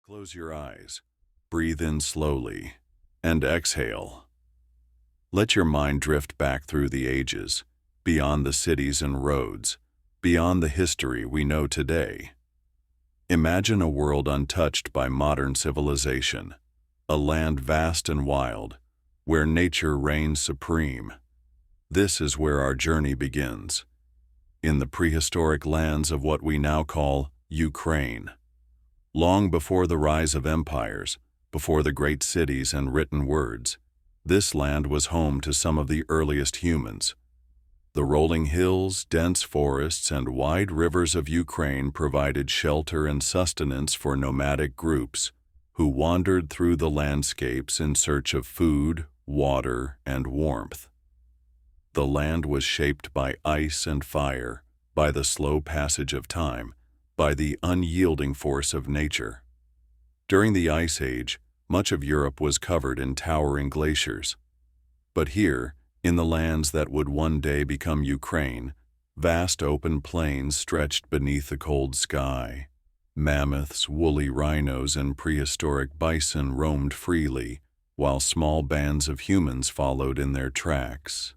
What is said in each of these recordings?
Close your eyes, breathe in slowly, and exhale. Let your mind drift back through the ages, beyond the cities and roads, beyond the history we know today. Imagine a world untouched by modern civilization, a land vast and wild, where nature reigns supreme. This is where our journey begins, in the prehistoric lands of what we now call Ukraine. Long before the rise of empires, before the great cities and written words, this land was home to some of the earliest humans. The rolling hills, dense forests, and wide rivers of Ukraine provided shelter and sustenance for nomadic groups who wandered through the landscapes in search of food, water, and warmth. The land was shaped by ice and fire, by the slow passage of time, by the unyielding force of nature. During the Ice Age, much of Europe was covered in towering glaciers. But here, in the lands that would one day become Ukraine, vast open plains stretched beneath the cold sky. Mammoths, woolly rhinos, and prehistoric bison roamed freely, while small bands of humans followed in their tracks.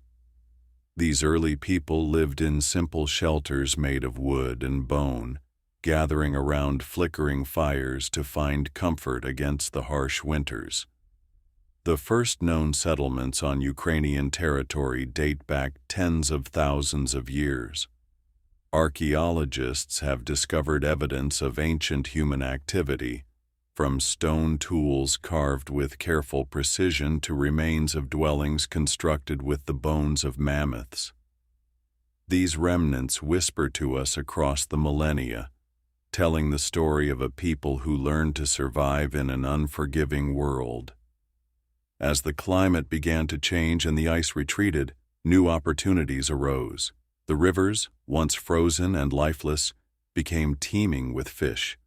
These early people lived in simple shelters made of wood and bone, gathering around flickering fires to find comfort against the harsh winters. The first known settlements on Ukrainian territory date back tens of thousands of years. Archaeologists have discovered evidence of ancient human activity, from stone tools carved with careful precision to remains of dwellings constructed with the bones of mammoths. These remnants whisper to us across the millennia, telling the story of a people who learned to survive in an unforgiving world. As the climate began to change and the ice retreated, new opportunities arose. The rivers, once frozen and lifeless, became teeming with fish.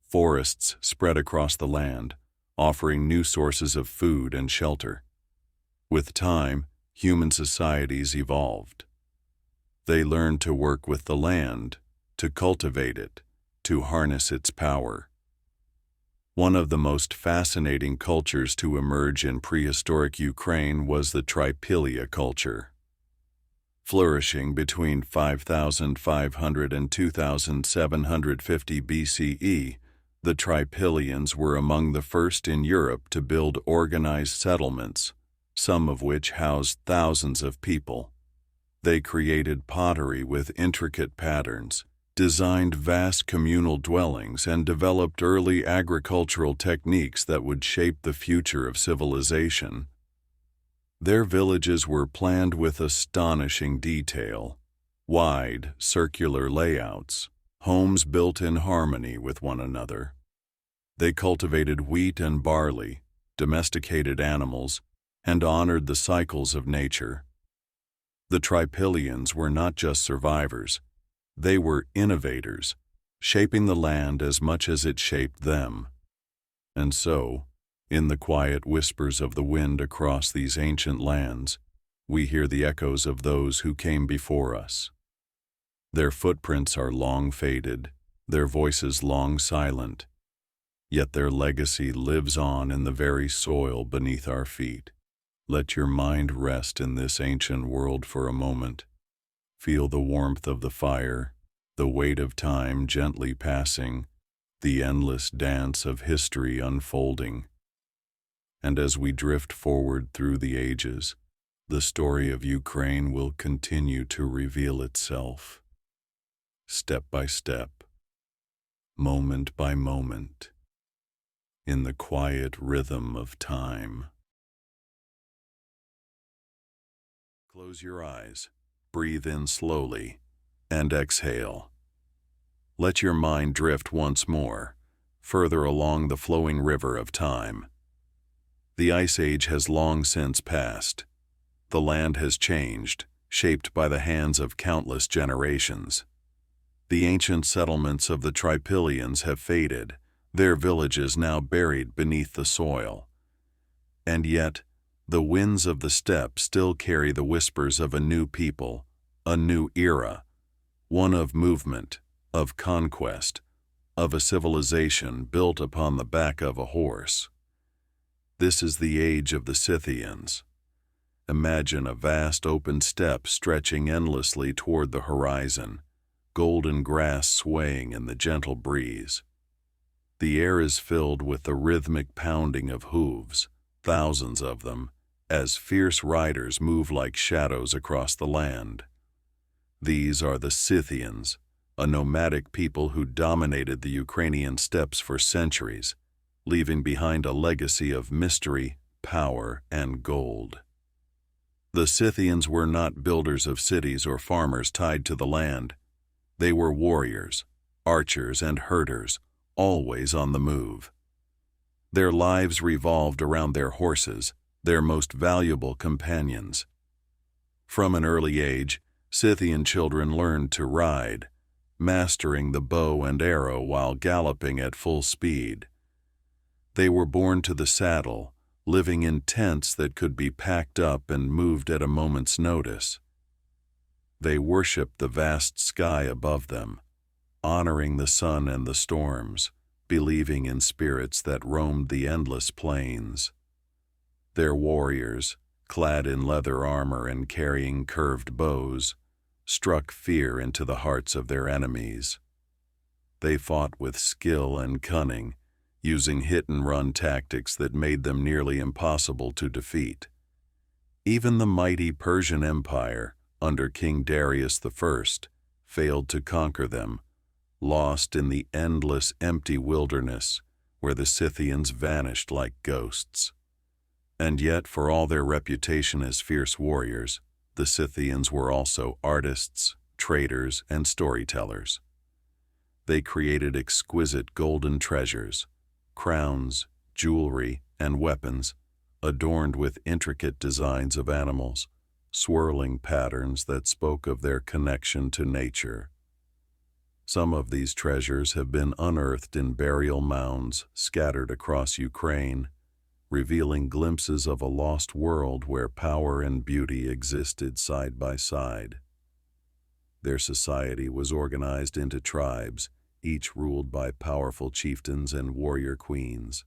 Forests spread across the land, offering new sources of food and shelter. With time, human societies evolved. They learned to work with the land, to cultivate it, to harness its power. One of the most fascinating cultures to emerge in prehistoric Ukraine was the Tripillia culture. Flourishing between 5,500 and 2,750 BCE, the Tripillians were among the first in Europe to build organized settlements, some of which housed thousands of people. They created pottery with intricate patterns, designed vast communal dwellings, and developed early agricultural techniques that would shape the future of civilization. Their villages were planned with astonishing detail, wide, circular layouts, homes built in harmony with one another. They cultivated wheat and barley, domesticated animals, and honored the cycles of nature. The Tripillians were not just survivors. They were innovators, shaping the land as much as it shaped them. And so, in the quiet whispers of the wind across these ancient lands, we hear the echoes of those who came before us. Their footprints are long faded, their voices long silent, yet their legacy lives on in the very soil beneath our feet. Let your mind rest in this ancient world for a moment. Feel the warmth of the fire, the weight of time gently passing, the endless dance of history unfolding. And as we drift forward through the ages, the story of Ukraine will continue to reveal itself, step by step, moment by moment, in the quiet rhythm of time. Close your eyes. Breathe in slowly, and exhale. Let your mind drift once more, further along the flowing river of time. The Ice Age has long since passed. The land has changed, shaped by the hands of countless generations. The ancient settlements of the Tripillians have faded, their villages now buried beneath the soil. And yet, the winds of the steppe still carry the whispers of a new people, a new era, one of movement, of conquest, of a civilization built upon the back of a horse. This is the age of the Scythians. Imagine a vast open steppe stretching endlessly toward the horizon, golden grass swaying in the gentle breeze. The air is filled with the rhythmic pounding of hooves, thousands of them, as fierce riders move like shadows across the land. These are the Scythians, a nomadic people who dominated the Ukrainian steppes for centuries, leaving behind a legacy of mystery, power, and gold. The Scythians were not builders of cities or farmers tied to the land. They were warriors, archers, and herders, always on the move. Their lives revolved around their horses, their most valuable companions. From an early age, Scythian children learned to ride, mastering the bow and arrow while galloping at full speed. They were born to the saddle, living in tents that could be packed up and moved at a moment's notice. They worshipped the vast sky above them, honoring the sun and the storms, believing in spirits that roamed the endless plains. Their warriors, clad in leather armor and carrying curved bows, struck fear into the hearts of their enemies. They fought with skill and cunning, using hit-and-run tactics that made them nearly impossible to defeat. Even the mighty Persian Empire, under King Darius I, failed to conquer them, lost in the endless empty wilderness where the Scythians vanished like ghosts. And yet, for all their reputation as fierce warriors, the Scythians were also artists, traders, and storytellers. They created exquisite golden treasures, crowns, jewelry, and weapons, adorned with intricate designs of animals, swirling patterns that spoke of their connection to nature. Some of these treasures have been unearthed in burial mounds scattered across Ukraine, revealing glimpses of a lost world where power and beauty existed side by side. Their society was organized into tribes, each ruled by powerful chieftains and warrior queens.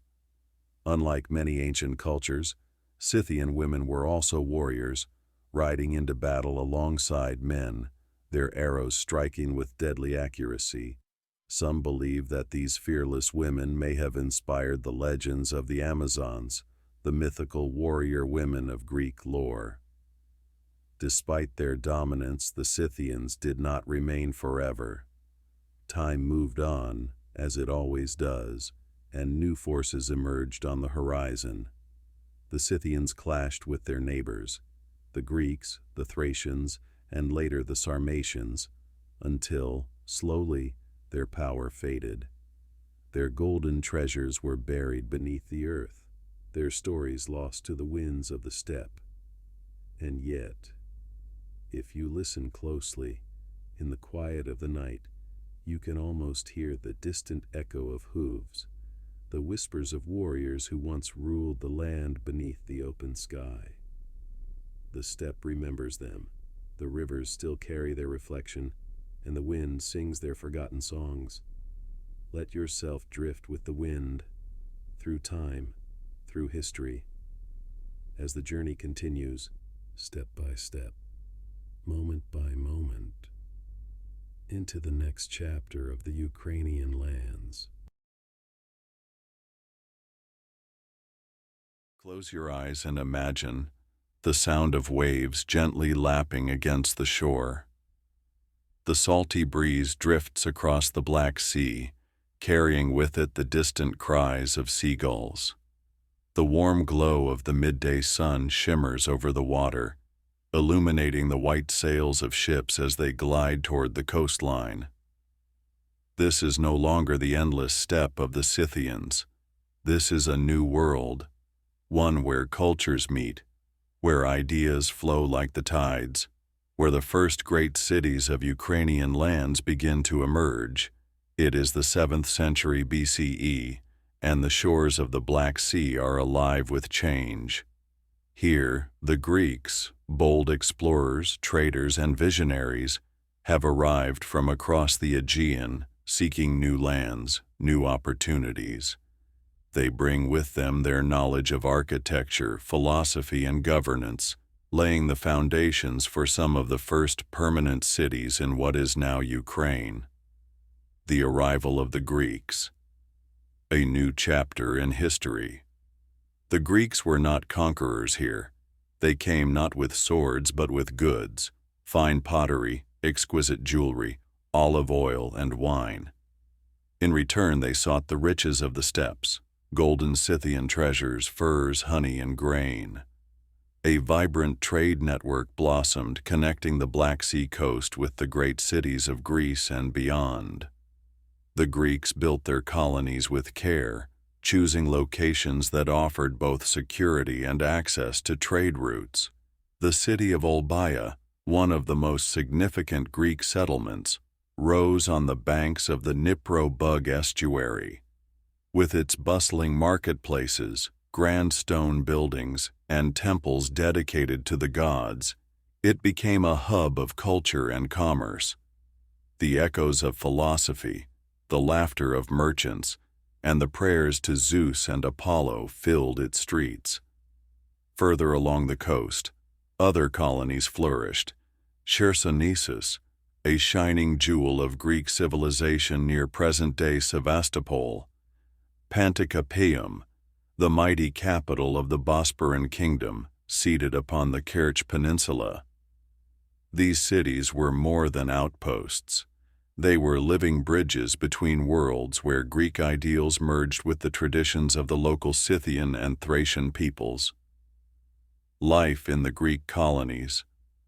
Unlike many ancient cultures, Scythian women were also warriors, riding into battle alongside men, their arrows striking with deadly accuracy. Some believe that these fearless women may have inspired the legends of the Amazons, the mythical warrior women of Greek lore. Despite their dominance, the Scythians did not remain forever. Time moved on, as it always does, and new forces emerged on the horizon. The Scythians clashed with their neighbors, the Greeks, the Thracians, and later the Sarmatians, until, slowly, their power faded. Their golden treasures were buried beneath the earth, their stories lost to the winds of the steppe. And yet, if you listen closely, in the quiet of the night, you can almost hear the distant echo of hooves, the whispers of warriors who once ruled the land beneath the open sky. The steppe remembers them, the rivers still carry their reflection, and the wind sings their forgotten songs. Let yourself drift with the wind, through time, through history, as the journey continues, step by step, moment by moment, into the next chapter of the Ukrainian lands. Close your eyes and imagine the sound of waves gently lapping against the shore. The salty breeze drifts across the Black Sea, carrying with it the distant cries of seagulls. The warm glow of the midday sun shimmers over the water, illuminating the white sails of ships as they glide toward the coastline. This is no longer the endless steppe of the Scythians. This is a new world, one where cultures meet, where ideas flow like the tides, where the first great cities of Ukrainian lands begin to emerge. It is the 7th century BCE, and the shores of the Black Sea are alive with change. Here, the Greeks, bold explorers, traders, and visionaries, have arrived from across the Aegean, seeking new lands, new opportunities. They bring with them their knowledge of architecture, philosophy, and governance, laying the foundations for some of the first permanent cities in what is now Ukraine. The arrival of the Greeks. A new chapter in history. The Greeks were not conquerors here. They came not with swords but with goods, fine pottery, exquisite jewelry, olive oil, and wine. In return they sought the riches of the steppes, golden Scythian treasures, furs, honey, and grain. A vibrant trade network blossomed, connecting the Black Sea coast with the great cities of Greece and beyond. The Greeks built their colonies with care, choosing locations that offered both security and access to trade routes. The city of Olbia, one of the most significant Greek settlements, rose on the banks of the Dnipro-Bug estuary. With its bustling marketplaces, grand stone buildings, and temples dedicated to the gods, it became a hub of culture and commerce. The echoes of philosophy, the laughter of merchants, and the prayers to Zeus and Apollo filled its streets. Further along the coast, other colonies flourished. Chersonesus, a shining jewel of Greek civilization near present-day Sevastopol. Pantikapaeum, the mighty capital of the Bosporan kingdom, seated upon the Kerch Peninsula. These cities were more than outposts. They were living bridges between worlds where Greek ideals merged with the traditions of the local Scythian and Thracian peoples. Life in the Greek colonies,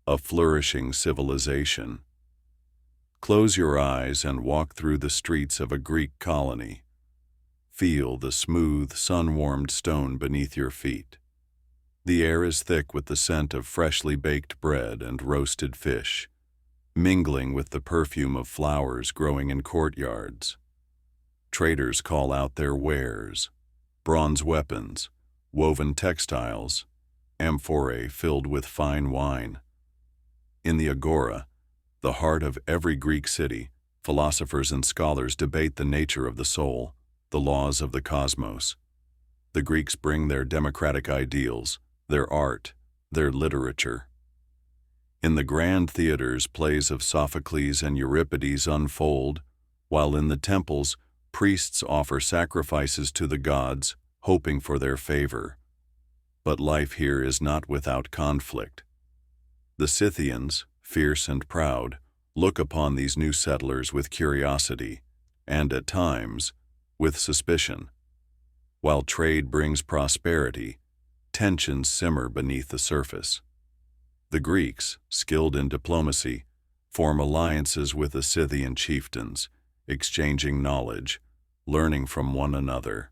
a flourishing civilization. Close your eyes and walk through the streets of a Greek colony. Feel the smooth, sun-warmed stone beneath your feet. The air is thick with the scent of freshly baked bread and roasted fish, mingling with the perfume of flowers growing in courtyards. Traders call out their wares: bronze weapons, woven textiles, amphorae filled with fine wine. In the agora, the heart of every Greek city, philosophers and scholars debate the nature of the soul, the laws of the cosmos. The Greeks bring their democratic ideals, their art, their literature. In the grand theaters, plays of Sophocles and Euripides unfold, while in the temples, priests offer sacrifices to the gods, hoping for their favor. But life here is not without conflict. The Scythians, fierce and proud, look upon these new settlers with curiosity, and at times, with suspicion. While trade brings prosperity, tensions simmer beneath the surface. The Greeks, skilled in diplomacy, form alliances with the Scythian chieftains, exchanging knowledge, learning from one another.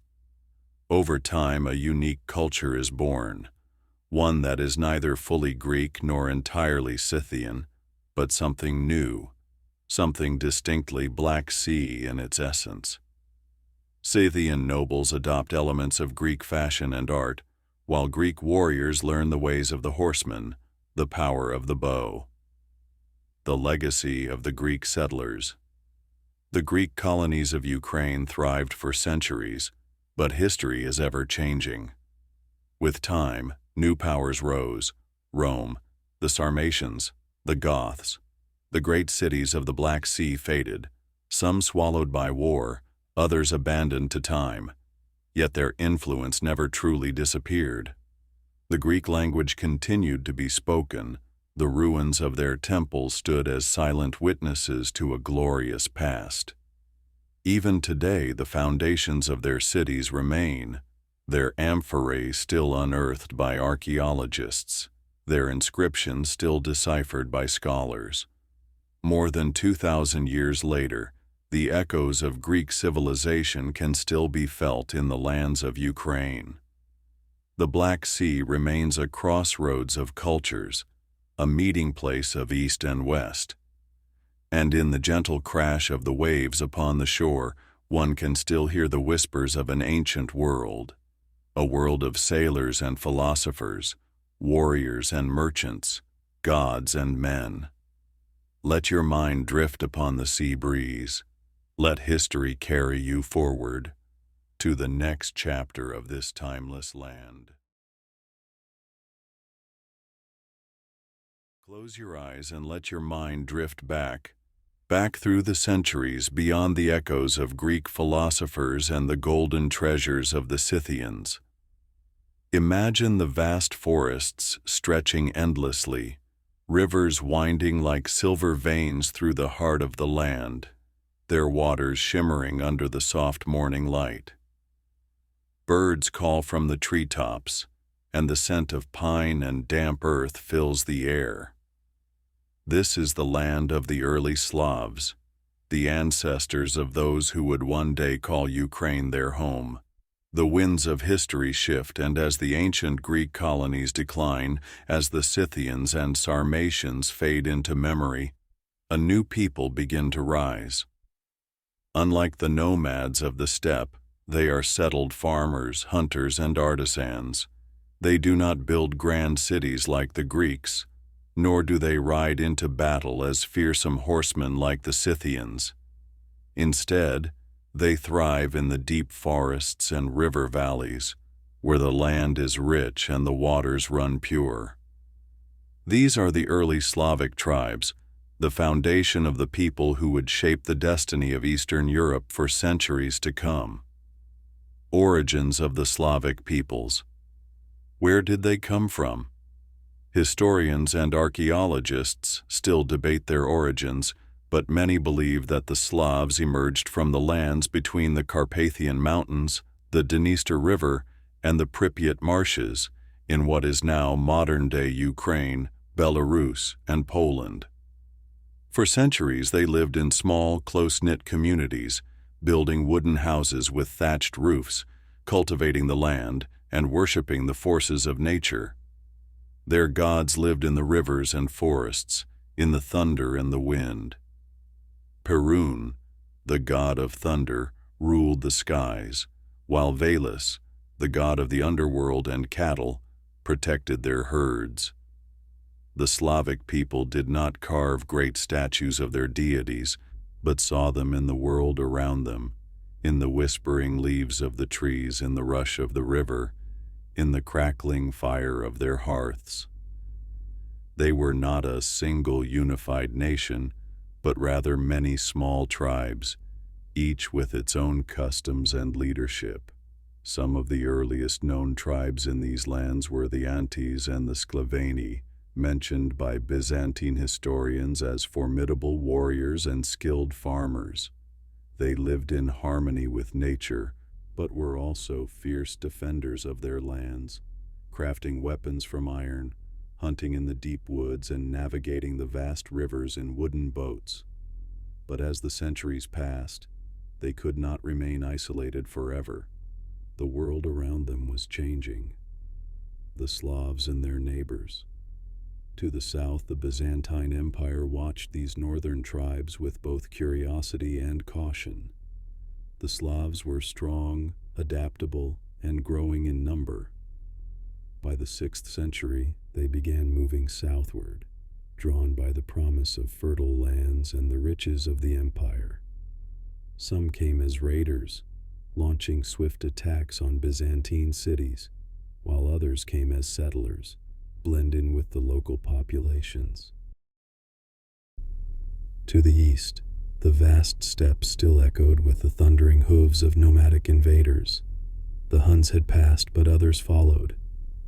Over time, a unique culture is born, one that is neither fully Greek nor entirely Scythian, but something new, something distinctly Black Sea in its essence. Scythian nobles adopt elements of Greek fashion and art, while Greek warriors learn the ways of the horseman, the power of the bow. The legacy of the Greek settlers. The Greek colonies of Ukraine thrived for centuries, but history is ever changing. With time, new powers rose: Rome, the Sarmatians, the Goths. The great cities of the Black Sea faded, some swallowed by war, others abandoned to time, yet their influence never truly disappeared. The Greek language continued to be spoken. The ruins of their temples stood as silent witnesses to a glorious past. Even today, the foundations of their cities remain, their amphorae still unearthed by archaeologists, their inscriptions still deciphered by scholars. More than 2,000 years later, the echoes of Greek civilization can still be felt in the lands of Ukraine. The Black Sea remains a crossroads of cultures, a meeting place of East and West. And in the gentle crash of the waves upon the shore, one can still hear the whispers of an ancient world, a world of sailors and philosophers, warriors and merchants, gods and men. Let your mind drift upon the sea breeze. Let history carry you forward to the next chapter of this timeless land. Close your eyes and let your mind drift back through the centuries, beyond the echoes of Greek philosophers and the golden treasures of the Scythians. Imagine the vast forests stretching endlessly, rivers winding like silver veins through the heart of the land, their waters shimmering under the soft morning light. Birds call from the treetops, and the scent of pine and damp earth fills the air. This is the land of the early Slavs, the ancestors of those who would one day call Ukraine their home. The winds of history shift, and as the ancient Greek colonies decline, as the Scythians and Sarmatians fade into memory, a new people begin to rise. Unlike the nomads of the steppe, they are settled farmers, hunters, and artisans. They do not build grand cities like the Greeks, nor do they ride into battle as fearsome horsemen like the Scythians. Instead, they thrive in the deep forests and river valleys, where the land is rich and the waters run pure. These are the early Slavic tribes, the foundation of the people who would shape the destiny of Eastern Europe for centuries to come. Origins of the Slavic peoples. Where did they come from? Historians and archaeologists still debate their origins, but many believe that the Slavs emerged from the lands between the Carpathian Mountains, the Dniester River, and the Pripyat marshes, in what is now modern-day Ukraine, Belarus, and Poland. For centuries they lived in small, close-knit communities, building wooden houses with thatched roofs, cultivating the land, and worshipping the forces of nature. Their gods lived in the rivers and forests, in the thunder and the wind. Perun, the god of thunder, ruled the skies, while Veles, the god of the underworld and cattle, protected their herds. The Slavic people did not carve great statues of their deities, but saw them in the world around them, in the whispering leaves of the trees, in the rush of the river, in the crackling fire of their hearths. They were not a single unified nation, but rather many small tribes, each with its own customs and leadership. Some of the earliest known tribes in these lands were the Antes and the Sclaveni, mentioned by Byzantine historians as formidable warriors and skilled farmers. They lived in harmony with nature, but were also fierce defenders of their lands, crafting weapons from iron, hunting in the deep woods, and navigating the vast rivers in wooden boats. But as the centuries passed, they could not remain isolated forever. The world around them was changing. The Slavs and their neighbors. To the south, the Byzantine Empire watched these northern tribes with both curiosity and caution. The Slavs were strong, adaptable, and growing in number. By the 6th century, they began moving southward, drawn by the promise of fertile lands and the riches of the empire. Some came as raiders, launching swift attacks on Byzantine cities, while others came as settlers, blending with the local populations. To the east, the vast steppe still echoed with the thundering hooves of nomadic invaders. The Huns had passed, but others followed.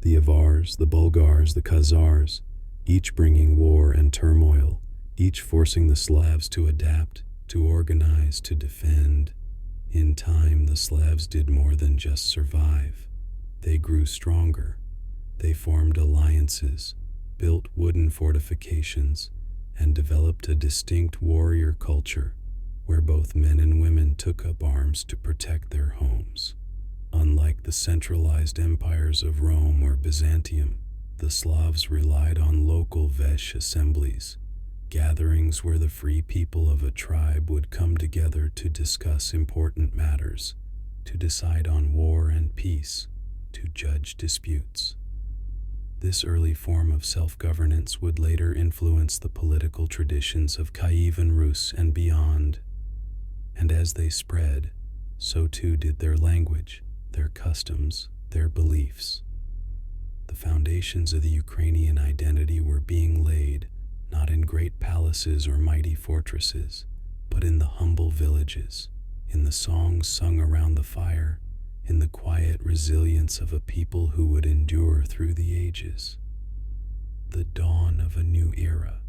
The Avars, the Bulgars, the Khazars, each bringing war and turmoil, each forcing the Slavs to adapt, to organize, to defend. In time, the Slavs did more than just survive. They grew stronger. They formed alliances, built wooden fortifications, and developed a distinct warrior culture where both men and women took up arms to protect their homes. Unlike the centralized empires of Rome or Byzantium, the Slavs relied on local veche assemblies, gatherings where the free people of a tribe would come together to discuss important matters, to decide on war and peace, to judge disputes. This early form of self-governance would later influence the political traditions of Kievan Rus and beyond. And as they spread, so too did their language, their customs, their beliefs. The foundations of the Ukrainian identity were being laid not in great palaces or mighty fortresses, but in the humble villages, in the songs sung around the fire, in the quiet resilience of a people who would endure through the ages. The dawn of a new era.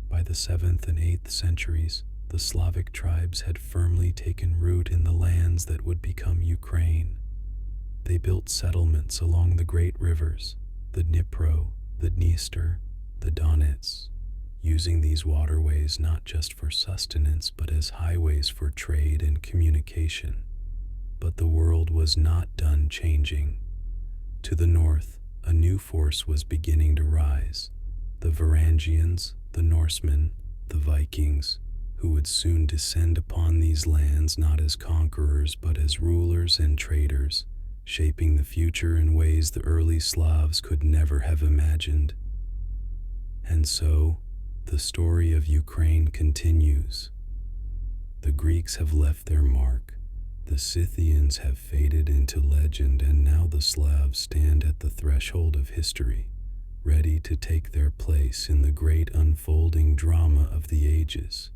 By the 7th and 8th centuries, the Slavic tribes had firmly taken root in the lands that would become Ukraine. They built settlements along the great rivers, the Dnipro, the Dniester, the Donets, using these waterways not just for sustenance but as highways for trade and communication. But the world was not done changing. To the north, a new force was beginning to rise. The Varangians, the Norsemen, the Vikings, who would soon descend upon these lands not as conquerors but as rulers and traders, shaping the future in ways the early Slavs could never have imagined. And so, the story of Ukraine continues. The Greeks have left their mark, the Scythians have faded into legend, and now the Slavs stand at the threshold of history, ready to take their place in the great unfolding drama of the ages.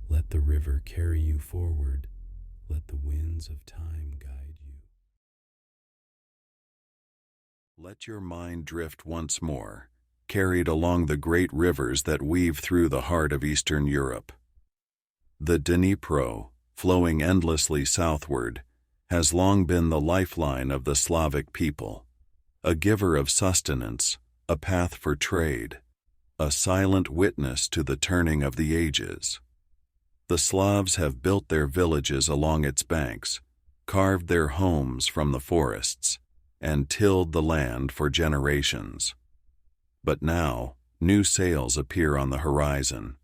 Let the river carry you forward. Let the winds of time guide you. Let your mind drift once more, carried along the great rivers that weave through the heart of Eastern Europe. The Dnipro, flowing endlessly southward, has long been the lifeline of the Slavic people, a giver of sustenance, a path for trade, a silent witness to the turning of the ages. The Slavs have built their villages along its banks, carved their homes from the forests, and tilled the land for generations. But now, new sails appear on the horizon.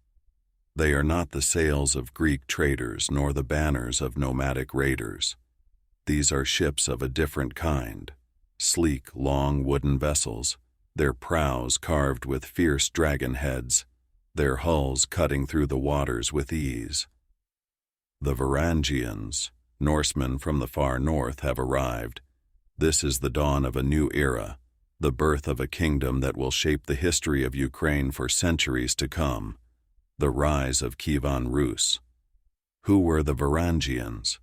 They are not the sails of Greek traders nor the banners of nomadic raiders. These are ships of a different kind, sleek, long wooden vessels, their prows carved with fierce dragon heads, their hulls cutting through the waters with ease. The Varangians, Norsemen from the far north, have arrived. This is the dawn of a new era, the birth of a kingdom that will shape the history of Ukraine for centuries to come, the rise of Kievan Rus. Who were the Varangians?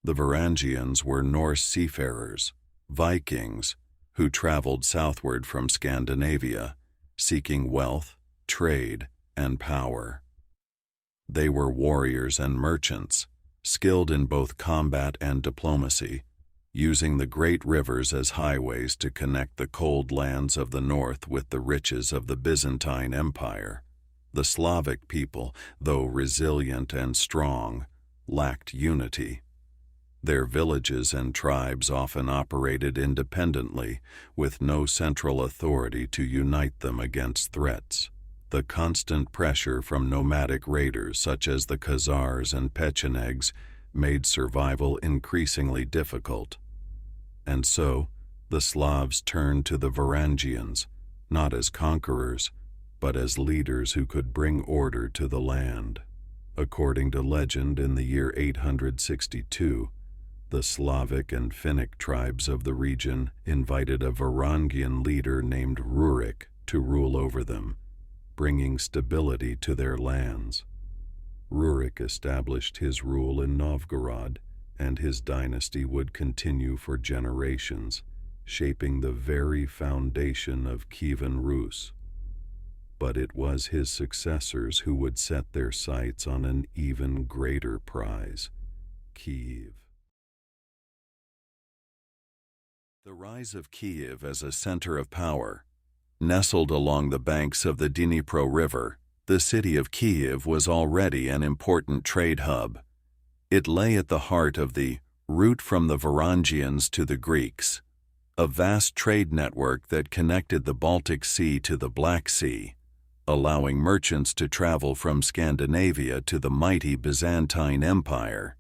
The Varangians were Norse seafarers, Vikings, who traveled southward from Scandinavia, seeking wealth, trade, and power. They were warriors and merchants, skilled in both combat and diplomacy, using the great rivers as highways to connect the cold lands of the north with the riches of the Byzantine Empire. The Slavic people, though resilient and strong, lacked unity. Their villages and tribes often operated independently, with no central authority to unite them against threats. The constant pressure from nomadic raiders such as the Khazars and Pechenegs made survival increasingly difficult. And so, the Slavs turned to the Varangians, not as conquerors, but as leaders who could bring order to the land. According to legend, in the year 862, the Slavic and Finnic tribes of the region invited a Varangian leader named Rurik to rule over them, bringing stability to their lands. Rurik established his rule in Novgorod, and his dynasty would continue for generations, shaping the very foundation of Kievan Rus. But it was his successors who would set their sights on an even greater prize, Kiev. The rise of Kiev as a center of power. Nestled along the banks of the Dnipro River, the city of Kiev was already an important trade hub. It lay at the heart of the route from the Varangians to the Greeks, a vast trade network that connected the Baltic Sea to the Black Sea, allowing merchants to travel from Scandinavia to the mighty Byzantine Empire.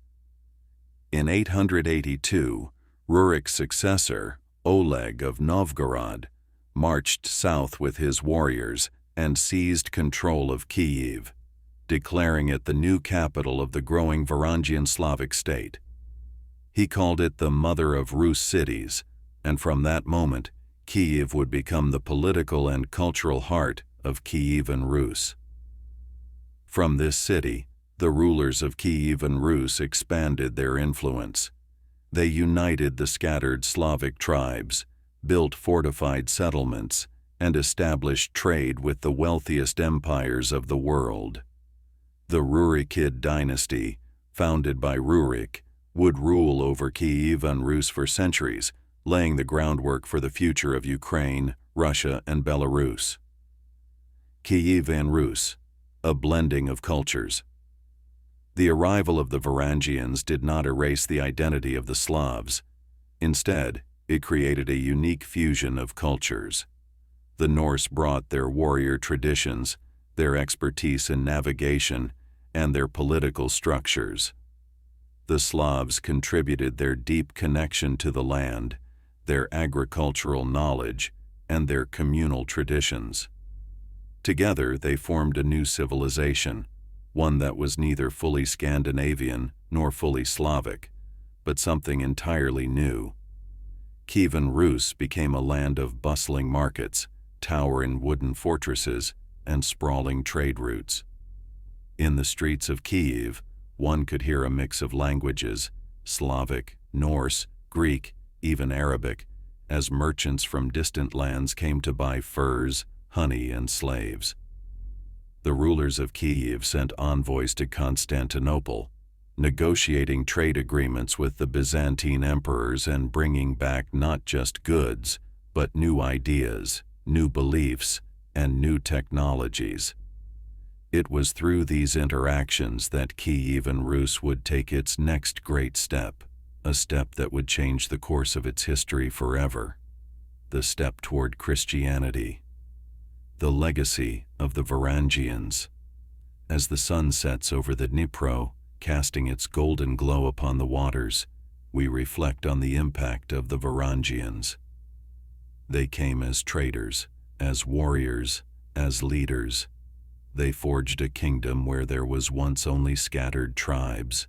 In 882, Rurik's successor, Oleg of Novgorod, marched south with his warriors and seized control of Kiev. declaring it the new capital of the growing Varangian Slavic state. He called it the Mother of Rus cities, and from that moment, Kyiv would become the political and cultural heart of Kievan Rus. From this city, the rulers of Kievan Rus expanded their influence. They united the scattered Slavic tribes, built fortified settlements, and established trade with the wealthiest empires of the world. The Rurikid dynasty, founded by Rurik, would rule over Kievan Rus for centuries, laying the groundwork for the future of Ukraine, Russia, and Belarus. Kievan Rus, a blending of cultures. The arrival of the Varangians did not erase the identity of the Slavs. Instead, it created a unique fusion of cultures. The Norse brought their warrior traditions, their expertise in navigation, and their political structures. The Slavs contributed their deep connection to the land, their agricultural knowledge, and their communal traditions. Together, they formed a new civilization, one that was neither fully Scandinavian nor fully Slavic, but something entirely new. Kievan Rus became a land of bustling markets, towering wooden fortresses, and sprawling trade routes. In the streets of Kyiv, one could hear a mix of languages, Slavic, Norse, Greek, even Arabic, as merchants from distant lands came to buy furs, honey, and slaves. The rulers of Kyiv sent envoys to Constantinople, negotiating trade agreements with the Byzantine emperors and bringing back not just goods, but new ideas, new beliefs, and new technologies. It was through these interactions that Kievan Rus would take its next great step, a step that would change the course of its history forever, the step toward Christianity, the legacy of the Varangians. As the sun sets over the Dnipro, casting its golden glow upon the waters, we reflect on the impact of the Varangians. They came as traders, as warriors, as leaders. They forged a kingdom where there was once only scattered tribes.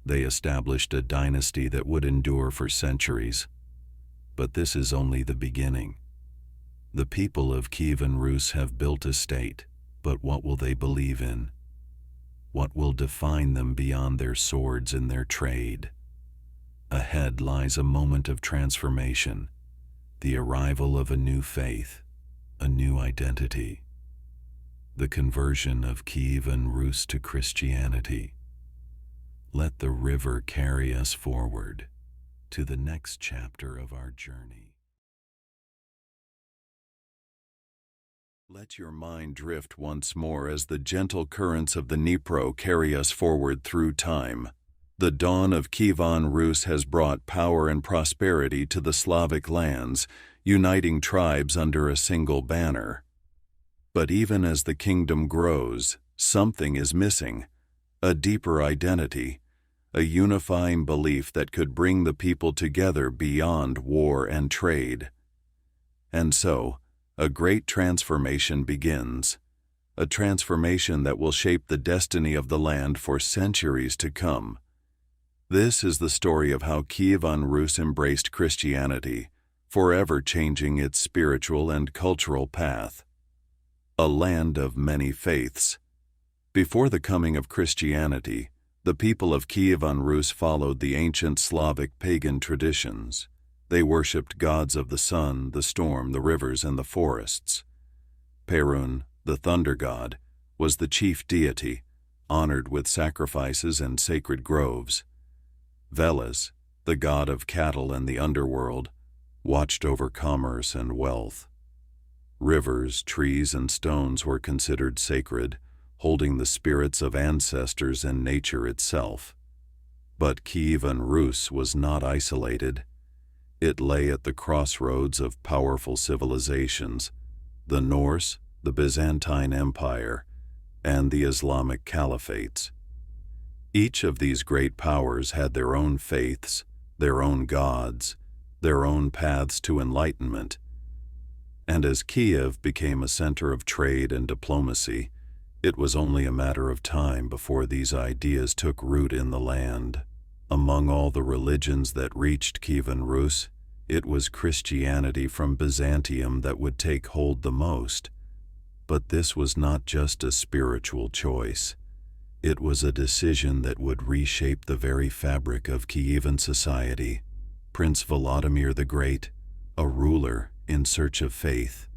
They established a dynasty that would endure for centuries. But this is only the beginning. The people of Kievan Rus have built a state, but what will they believe in? What will define them beyond their swords and their trade? Ahead lies a moment of transformation, the arrival of a new faith, a new identity. The conversion of Kievan Rus to Christianity. Let the river carry us forward to the next chapter of our journey. Let your mind drift once more as the gentle currents of the Dnipro carry us forward through time. The dawn of Kievan Rus has brought power and prosperity to the Slavic lands, uniting tribes under a single banner. But even as the kingdom grows, something is missing, a deeper identity, a unifying belief that could bring the people together beyond war and trade. And so, a great transformation begins, a transformation that will shape the destiny of the land for centuries to come. This is the story of how Kievan Rus embraced Christianity, forever changing its spiritual and cultural path. A land of many faiths. Before the coming of Christianity, the people of Kievan Rus followed the ancient Slavic pagan traditions. They worshipped gods of the sun, the storm, the rivers, and the forests. Perun, the thunder god, was the chief deity, honored with sacrifices and sacred groves. Veles, the god of cattle and the underworld, watched over commerce and wealth. Rivers, trees, and stones were considered sacred, holding the spirits of ancestors and nature itself. But Kievan Rus was not isolated. It lay at the crossroads of powerful civilizations, the Norse, the Byzantine Empire, and the Islamic caliphates. Each of these great powers had their own faiths, their own gods, their own paths to enlightenment. And as Kiev became a center of trade and diplomacy, It was only a matter of time before these ideas took root in the land. Among all the religions that reached Kievan Rus, it was Christianity from Byzantium that would take hold the most. But this was not just a spiritual choice. It was a decision that would reshape the very fabric of Kievan society. Prince Volodymyr the Great, a ruler in search of faith.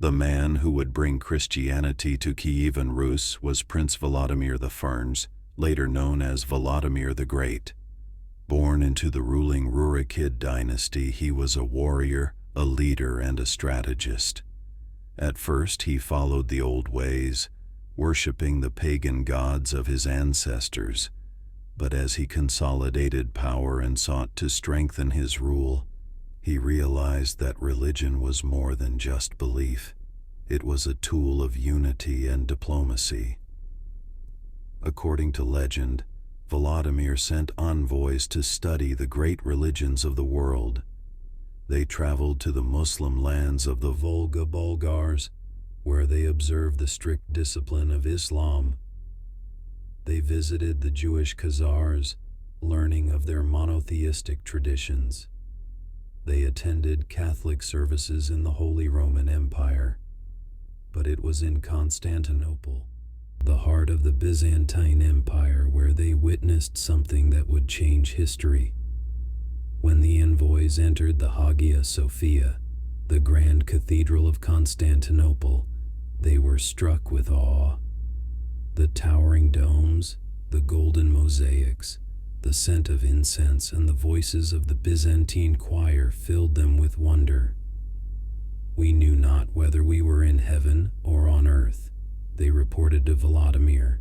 The man who would bring Christianity to Kievan Rus was Prince Volodymyr the Ferns, later known as Volodymyr the Great. Born into the ruling Rurikid dynasty, he was a warrior, a leader, and a strategist. At first, he followed the old ways, worshipping the pagan gods of his ancestors. But as he consolidated power and sought to strengthen his rule, he realized that religion was more than just belief. It was a tool of unity and diplomacy. According to legend, Volodymyr sent envoys to study the great religions of the world. They traveled to the Muslim lands of the Volga Bulgars, where they observed the strict discipline of Islam. They visited the Jewish Khazars, learning of their monotheistic traditions. They attended Catholic services in the Holy Roman Empire. But it was in Constantinople, the heart of the Byzantine Empire, where they witnessed something that would change history. When the envoys entered the Hagia Sophia, the grand cathedral of Constantinople, they were struck with awe. The towering domes, the golden mosaics, the scent of incense, and the voices of the Byzantine choir filled them with wonder. "We knew not whether we were in heaven or on earth," they reported to Volodymyr.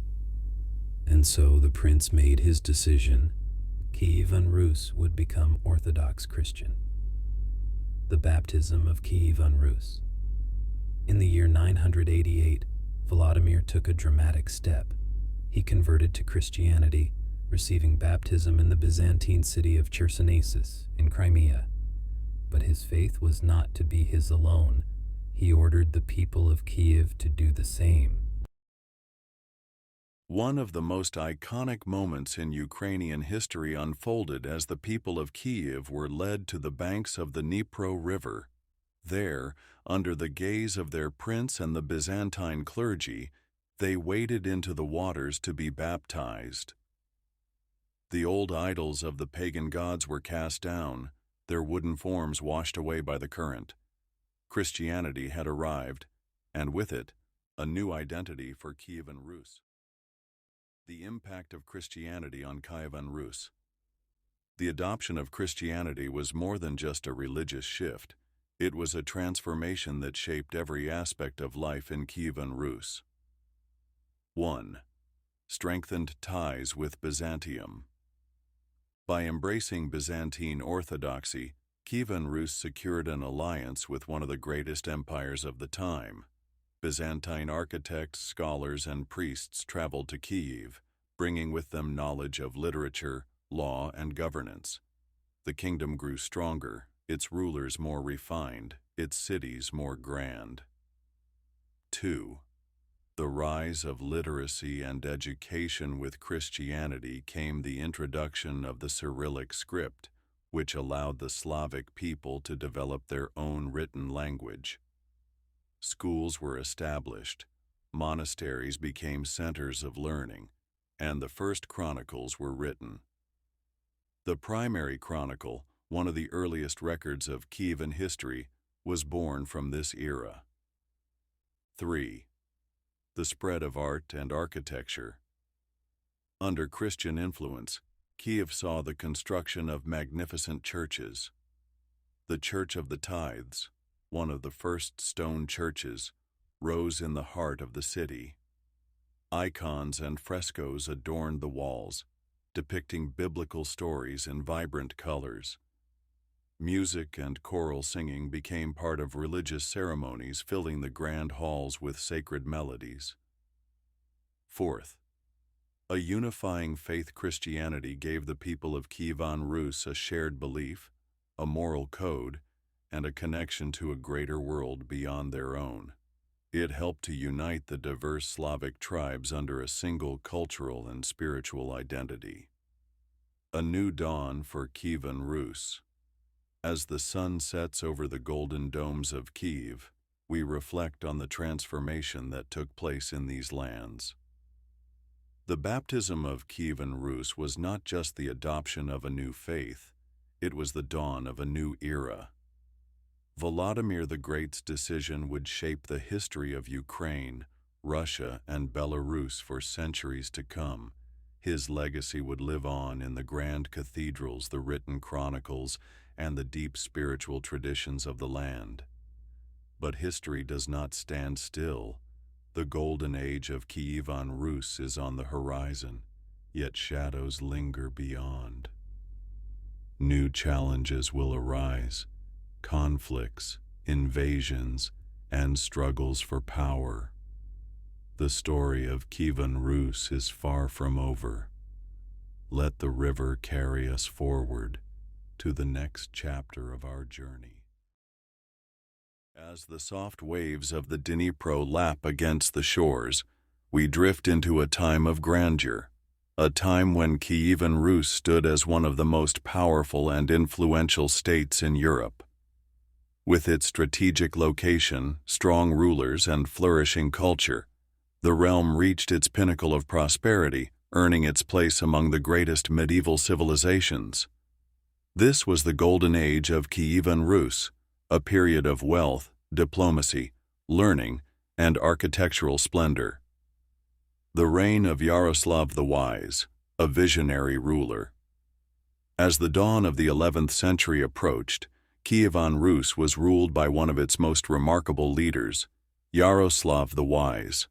And so the prince made his decision. Kievan Rus would become Orthodox Christian. The baptism of Kievan Rus. In the year 988, Volodymyr took a dramatic step. He converted to Christianity, receiving baptism in the Byzantine city of Chersonesus in Crimea. But his faith was not to be his alone. He ordered the people of Kiev to do the same. One of the most iconic moments in Ukrainian history unfolded as the people of Kiev were led to the banks of the Dnipro River. There, under the gaze of their prince and the Byzantine clergy, they waded into the waters to be baptized. The old idols of the pagan gods were cast down, their wooden forms washed away by the current. Christianity had arrived, and with it, a new identity for Kievan Rus. The impact of Christianity on Kievan Rus. The adoption of Christianity was more than just a religious shift. It was a transformation that shaped every aspect of life in Kievan Rus. 1. Strengthened ties with Byzantium. By embracing Byzantine orthodoxy, Kievan Rus secured an alliance with one of the greatest empires of the time. Byzantine architects, scholars, and priests traveled to Kiev, bringing with them knowledge of literature, law, and governance. The kingdom grew stronger, its rulers more refined, its cities more grand. 2. The rise of literacy and education. With Christianity came the introduction of the Cyrillic script, which allowed the Slavic people to develop their own written language. Schools were established, monasteries became centers of learning, and the first chronicles were written. The primary chronicle, one of the earliest records of Kievan history, was born from this era. 3. The spread of art and architecture. Under Christian influence, Kiev saw the construction of magnificent churches. The Church of the Tithes, one of the first stone churches, rose in the heart of the city. Icons and frescoes adorned the walls, depicting biblical stories in vibrant colors. Music and choral singing became part of religious ceremonies, filling the grand halls with sacred melodies. 4th, a unifying faith. Christianity gave the people of Kievan Rus a shared belief, a moral code, and a connection to a greater world beyond their own. It helped to unite the diverse Slavic tribes under a single cultural and spiritual identity. A new dawn for Kievan Rus. As the sun sets over the golden domes of Kiev, we reflect on the transformation that took place in these lands. The baptism of Kievan Rus was not just the adoption of a new faith, it was the dawn of a new era. Volodymyr the Great's decision would shape the history of Ukraine, Russia, and Belarus for centuries to come. His legacy would live on in the grand cathedrals, the written chronicles, and the deep spiritual traditions of the land. But history does not stand still. The golden age of Kievan Rus is on the horizon, yet shadows linger beyond. New challenges will arise, conflicts, invasions, and struggles for power. The story of Kievan Rus is far from over. Let the river carry us forward to the next chapter of our journey. As the soft waves of the Dnipro lap against the shores, we drift into a time of grandeur, a time when Kievan Rus stood as one of the most powerful and influential states in Europe. With its strategic location, strong rulers, and flourishing culture, the realm reached its pinnacle of prosperity, earning its place among the greatest medieval civilizations. This was the golden age of Kievan Rus, a period of wealth, diplomacy, learning, and architectural splendor. The reign of Yaroslav the Wise, a visionary ruler. As the dawn of the 11th century approached, Kievan Rus was ruled by one of its most remarkable leaders, Yaroslav the Wise.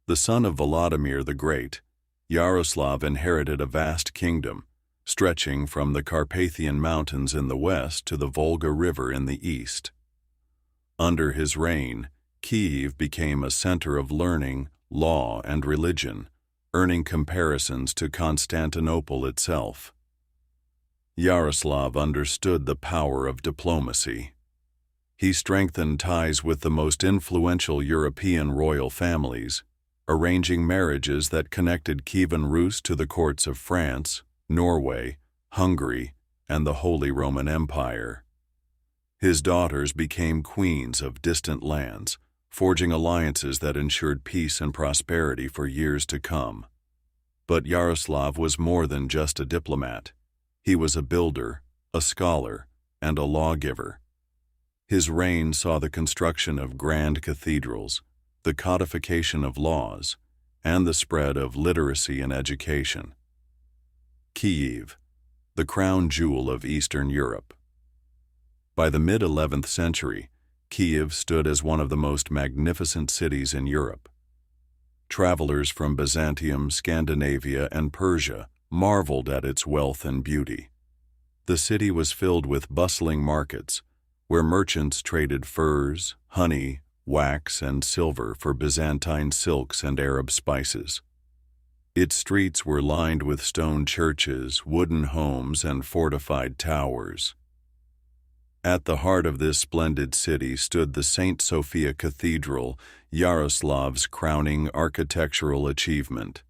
The son of Volodymyr the Great, Yaroslav inherited a vast kingdom, stretching from the Carpathian Mountains in the west to the Volga River in the east. Under his reign, Kiev became a center of learning, law, and religion, earning comparisons to Constantinople itself. Yaroslav understood the power of diplomacy. He strengthened ties with the most influential European royal families, arranging marriages that connected Kievan Rus to the courts of France, Norway, Hungary, and the Holy Roman Empire. His daughters became queens of distant lands, forging alliances that ensured peace and prosperity for years to come. But Yaroslav was more than just a diplomat. He was a builder, a scholar, and a lawgiver. His reign saw the construction of grand cathedrals, the codification of laws, and the spread of literacy and education. Kiev, the crown jewel of Eastern Europe. By the mid-11th century, Kiev stood as one of the most magnificent cities in Europe. Travelers from Byzantium, Scandinavia, and Persia marveled at its wealth and beauty. The city was filled with bustling markets, where merchants traded furs, honey, wax, and silver for Byzantine silks and Arab spices. Its streets were lined with stone churches, wooden homes, and fortified towers. At the heart of this splendid city stood the St. Sophia Cathedral, Yaroslav's crowning architectural achievement.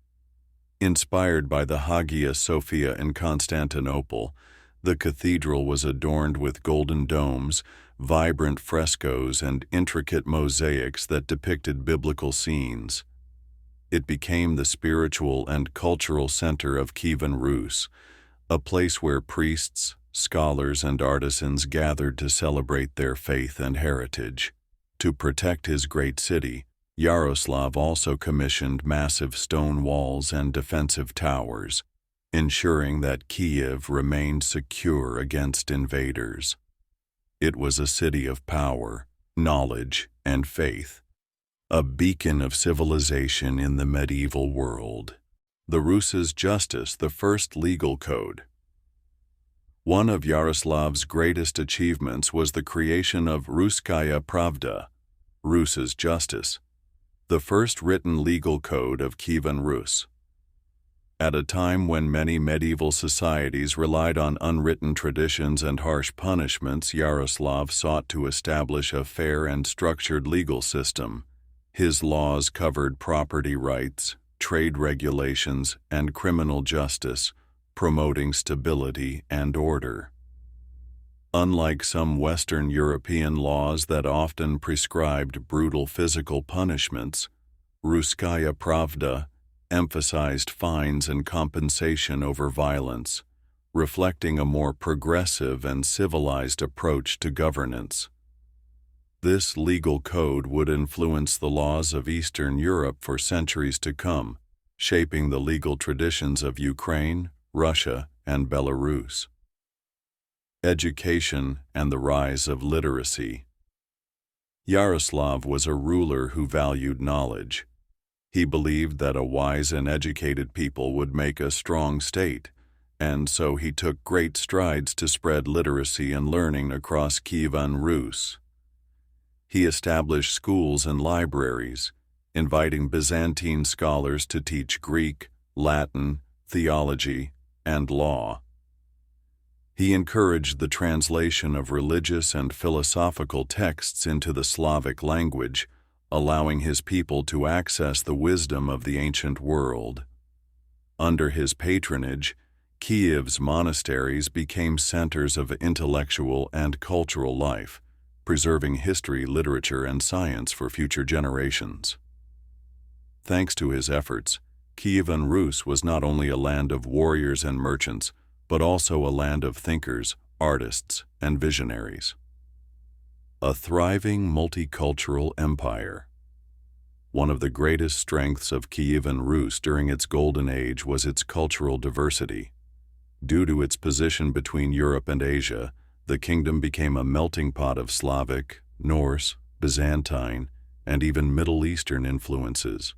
Inspired by the Hagia Sophia in Constantinople, the cathedral was adorned with golden domes, vibrant frescoes, and intricate mosaics that depicted biblical scenes. It became the spiritual and cultural center of Kievan Rus, a place where priests, scholars, and artisans gathered to celebrate their faith and heritage. To protect his great city, Yaroslav also commissioned massive stone walls and defensive towers, ensuring that Kiev remained secure against invaders. It was a city of power, knowledge, and faith, a beacon of civilization in the medieval world. The Rus's Justice, the first legal code. One of Yaroslav's greatest achievements was the creation of Ruskaya Pravda, Rus's Justice, the first written legal code of Kievan Rus. At a time when many medieval societies relied on unwritten traditions and harsh punishments, Yaroslav sought to establish a fair and structured legal system, His laws covered property rights, trade regulations, and criminal justice, promoting stability and order. Unlike some Western European laws that often prescribed brutal physical punishments, Ruskaya Pravda emphasized fines and compensation over violence, reflecting a more progressive and civilized approach to governance. This legal code would influence the laws of Eastern Europe for centuries to come, shaping the legal traditions of Ukraine, Russia, and Belarus. Education and the rise of literacy. Yaroslav was a ruler who valued knowledge. He believed that a wise and educated people would make a strong state, and so he took great strides to spread literacy and learning across Kievan Rus. He established schools and libraries, inviting Byzantine scholars to teach Greek, Latin, theology, and law. He encouraged the translation of religious and philosophical texts into the Slavic language, allowing his people to access the wisdom of the ancient world. Under his patronage, Kiev's monasteries became centers of intellectual and cultural life, preserving history, literature, and science for future generations. Thanks to his efforts, Kievan Rus was not only a land of warriors and merchants, but also a land of thinkers, artists, and visionaries. A thriving multicultural empire. One of the greatest strengths of Kievan Rus during its golden age was its cultural diversity. Due to its position between Europe and Asia, the kingdom became a melting pot of Slavic, Norse, Byzantine, and even Middle Eastern influences.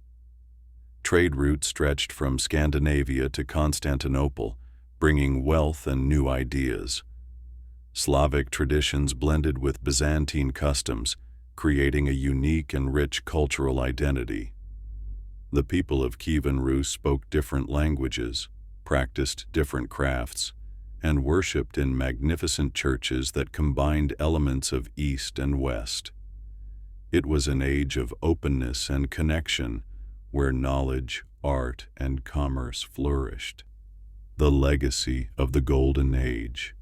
Trade routes stretched from Scandinavia to Constantinople, bringing wealth and new ideas. Slavic traditions blended with Byzantine customs, creating a unique and rich cultural identity. The people of Kievan Rus spoke different languages, practiced different crafts, and worshipped in magnificent churches that combined elements of East and West. It was an age of openness and connection, where knowledge, art, and commerce flourished. The legacy of the Golden Age.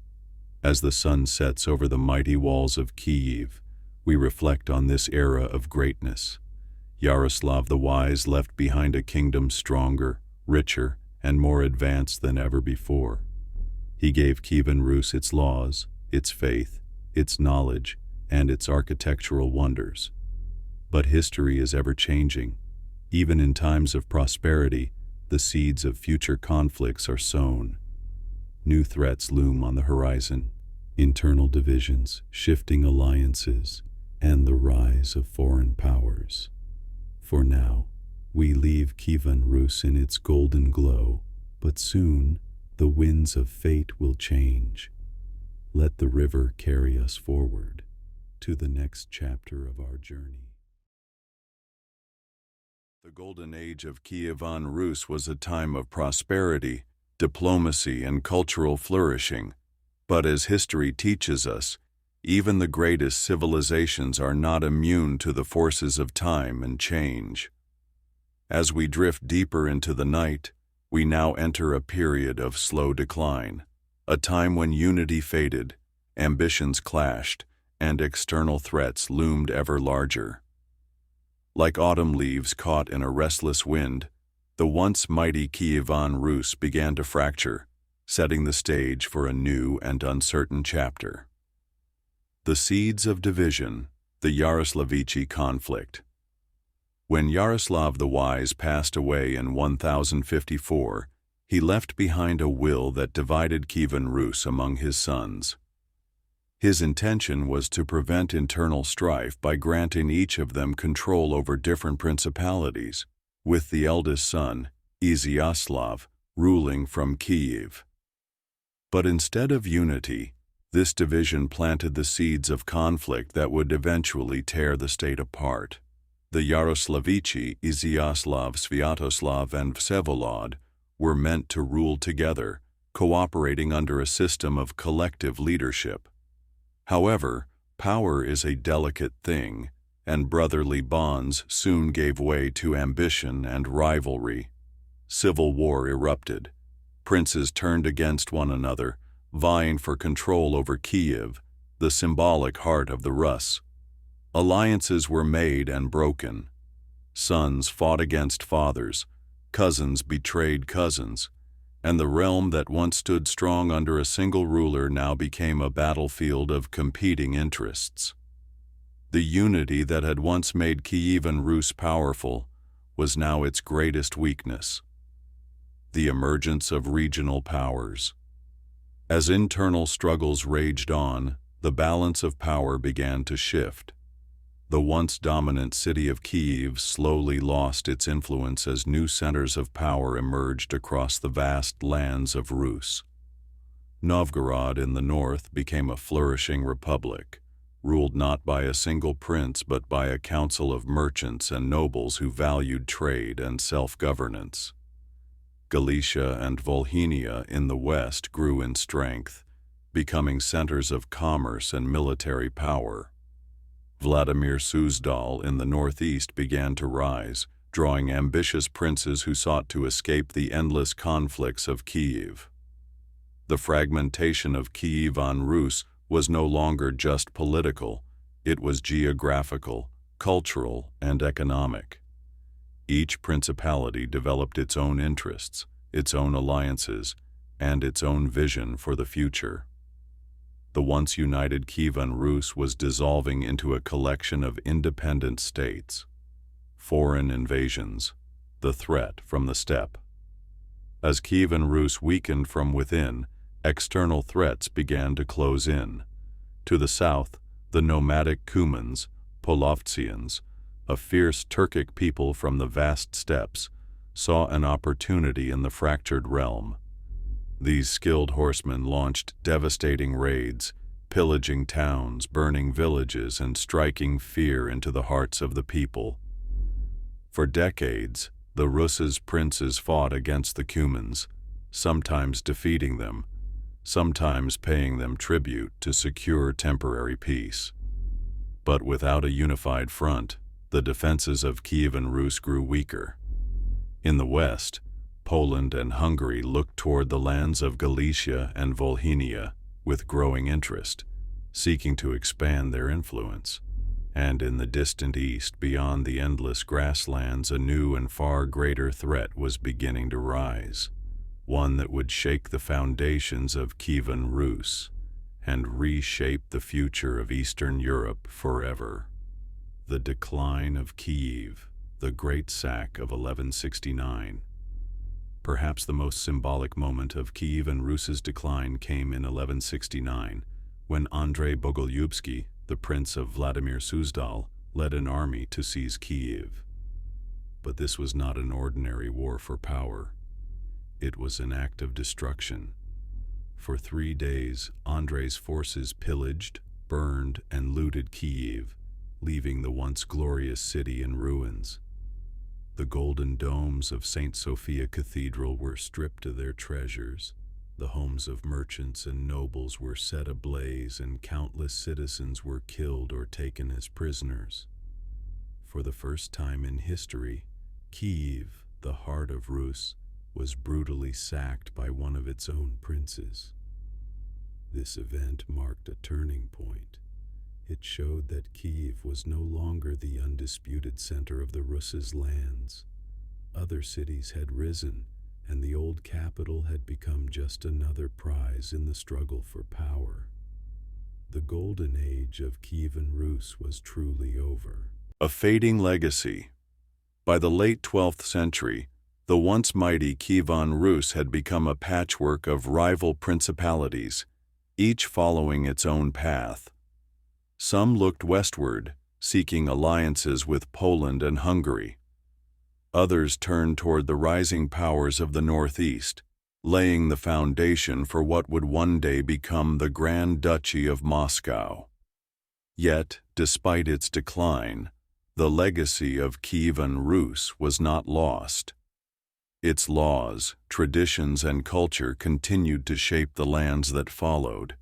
As the sun sets over the mighty walls of Kyiv, we reflect on this era of greatness. Yaroslav the Wise left behind a kingdom stronger, richer, and more advanced than ever before. He gave Kievan Rus its laws, its faith, its knowledge, and its architectural wonders. But history is ever-changing. Even in times of prosperity, the seeds of future conflicts are sown. New threats loom on the horizon: internal divisions, shifting alliances, and the rise of foreign powers. For now, we leave Kievan Rus in its golden glow, but soon the winds of fate will change. Let the river carry us forward to the next chapter of our journey. The Golden Age of Kievan Rus was a time of prosperity, diplomacy, and cultural flourishing. But as history teaches us, even the greatest civilizations are not immune to the forces of time and change. As we drift deeper into the night, we now enter a period of slow decline, a time when unity faded, ambitions clashed, and external threats loomed ever larger. Like autumn leaves caught in a restless wind, the once mighty Kievan Rus began to fracture, setting the stage for a new and uncertain chapter. The seeds of division, the Yaroslavichi conflict. When Yaroslav the Wise passed away in 1054, he left behind a will that divided Kievan Rus among his sons. His intention was to prevent internal strife by granting each of them control over different principalities, with the eldest son, Izyaslav, ruling from Kyiv. But instead of unity, this division planted the seeds of conflict that would eventually tear the state apart. The Yaroslavichi, Izyaslav, Sviatoslav, and Vsevolod were meant to rule together, cooperating under a system of collective leadership. However, power is a delicate thing, and brotherly bonds soon gave way to ambition and rivalry. Civil war erupted. Princes turned against one another, vying for control over Kiev, the symbolic heart of the Rus. Alliances were made and broken. Sons fought against fathers, cousins betrayed cousins, and the realm that once stood strong under a single ruler now became a battlefield of competing interests. The unity that had once made Kievan Rus powerful was now its greatest weakness. The emergence of regional powers. As internal struggles raged on, the balance of power began to shift. The once dominant city of Kiev slowly lost its influence as new centers of power emerged across the vast lands of Rus. Novgorod in the north became a flourishing republic, ruled not by a single prince but by a council of merchants and nobles who valued trade and self-governance. Galicia and Volhynia in the west grew in strength, becoming centers of commerce and military power. Vladimir Suzdal in the northeast began to rise, drawing ambitious princes who sought to escape the endless conflicts of Kiev. The fragmentation of Kievan Rus was no longer just political, it was geographical, cultural, and economic. Each principality developed its own interests, its own alliances, and its own vision for the future. The once united Kievan Rus was dissolving into a collection of independent states. Foreign invasions, the threat from the steppe. As Kievan Rus weakened from within, external threats began to close in. To the south, the nomadic Cumans, Polovtsians, a fierce Turkic people from the vast steppes, saw an opportunity in the fractured realm. These skilled horsemen launched devastating raids, pillaging towns, burning villages, and striking fear into the hearts of the people. For decades, the Rus's princes fought against the Cumans, sometimes defeating them, sometimes paying them tribute to secure temporary peace. But without a unified front, the defenses of Kievan Rus grew weaker. In the west, Poland and Hungary looked toward the lands of Galicia and Volhynia with growing interest, seeking to expand their influence. And in the distant east, beyond the endless grasslands, a new and far greater threat was beginning to rise, one that would shake the foundations of Kievan Rus and reshape the future of Eastern Europe forever. The decline of Kiev, the Great Sack of 1169. Perhaps the most symbolic moment of Kievan Rus's decline came in 1169, when Andrei Bogolyubsky, the prince of Vladimir Suzdal, led an army to seize Kiev. But this was not an ordinary war for power. It was an act of destruction. For 3 days, Andrei's forces pillaged, burned, and looted Kiev, leaving the once glorious city in ruins. The golden domes of St. Sophia Cathedral were stripped of their treasures. The homes of merchants and nobles were set ablaze, and countless citizens were killed or taken as prisoners. For the first time in history, Kiev, the heart of Rus, was brutally sacked by one of its own princes. This event marked a turning point. It showed that Kiev was no longer the undisputed center of the Rus's lands. Other cities had risen, and the old capital had become just another prize in the struggle for power. The golden age of Kievan Rus was truly over. A fading legacy. By the late 12th century, the once mighty Kievan Rus had become a patchwork of rival principalities, each following its own path. Some looked westward, seeking alliances with Poland and Hungary. Others turned toward the rising powers of the northeast, laying the foundation for what would one day become the Grand Duchy of Moscow. Yet, despite its decline, the legacy of Kievan Rus was not lost. Its laws, traditions, and culture continued to shape the lands that followed.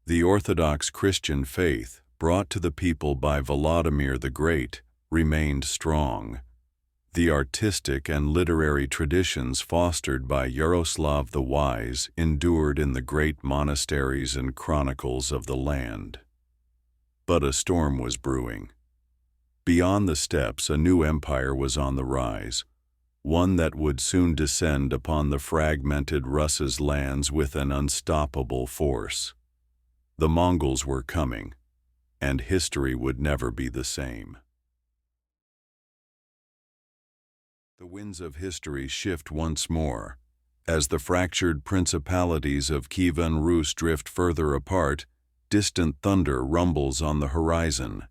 The Orthodox Christian faith, brought to the people by Vladimir the Great, remained strong. The artistic and literary traditions fostered by Yaroslav the Wise endured in the great monasteries and chronicles of the land. But a storm was brewing. Beyond the steppes, a new empire was on the rise, one that would soon descend upon the fragmented Russ's lands with an unstoppable force. The Mongols were coming, and history would never be the same. The winds of history shift once more. As the fractured principalities of Kiev and Rus drift further apart, distant thunder rumbles on the horizon.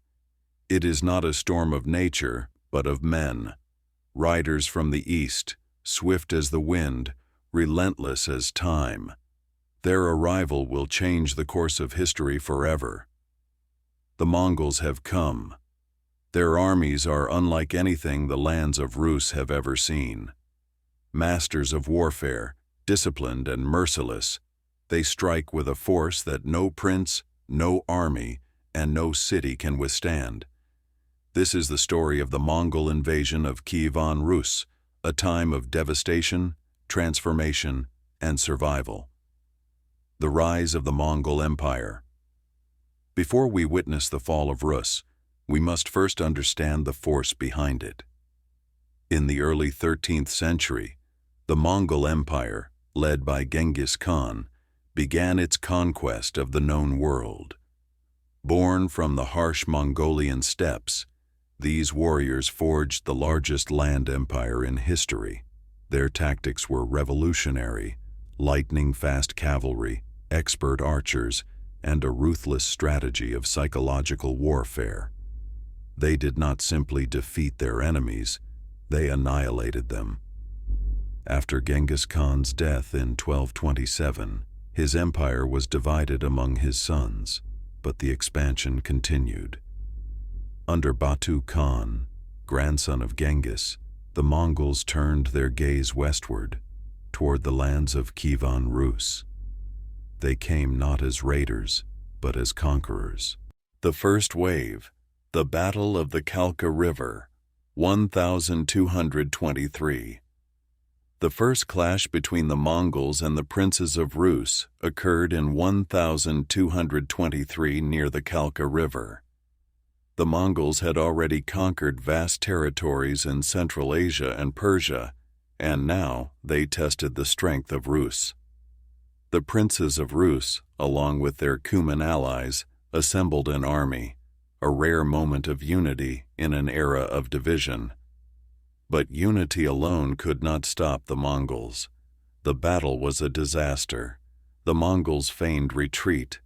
It is not a storm of nature, but of men. Riders from the east, swift as the wind, relentless as time. Their arrival will change the course of history forever. The Mongols have come. Their armies are unlike anything the lands of Rus have ever seen. Masters of warfare, disciplined and merciless, they strike with a force that no prince, no army, and no city can withstand. This is the story of the Mongol invasion of Kievan Rus, a time of devastation, transformation, and survival. The rise of the Mongol Empire. Before we witness the fall of Rus, we must first understand the force behind it. In the early 13th century, the Mongol Empire, led by Genghis Khan, began its conquest of the known world. Born from the harsh Mongolian steppes, these warriors forged the largest land empire in history. Their tactics were revolutionary: lightning-fast cavalry, expert archers, and a ruthless strategy of psychological warfare. They did not simply defeat their enemies, they annihilated them. After Genghis Khan's death in 1227, his empire was divided among his sons, but the expansion continued. Under Batu Khan, grandson of Genghis, the Mongols turned their gaze westward, toward the lands of Kievan Rus. They came not as raiders, but as conquerors. The first wave, the Battle of the Kalka River, 1223. The first clash between the Mongols and the princes of Rus occurred in 1223 near the Kalka River. The Mongols had already conquered vast territories in Central Asia and Persia, and now they tested the strength of Rus. The princes of Rus, along with their Cuman allies, assembled an army, a rare moment of unity in an era of division. But unity alone could not stop the Mongols. The battle was a disaster. The Mongols feigned retreat,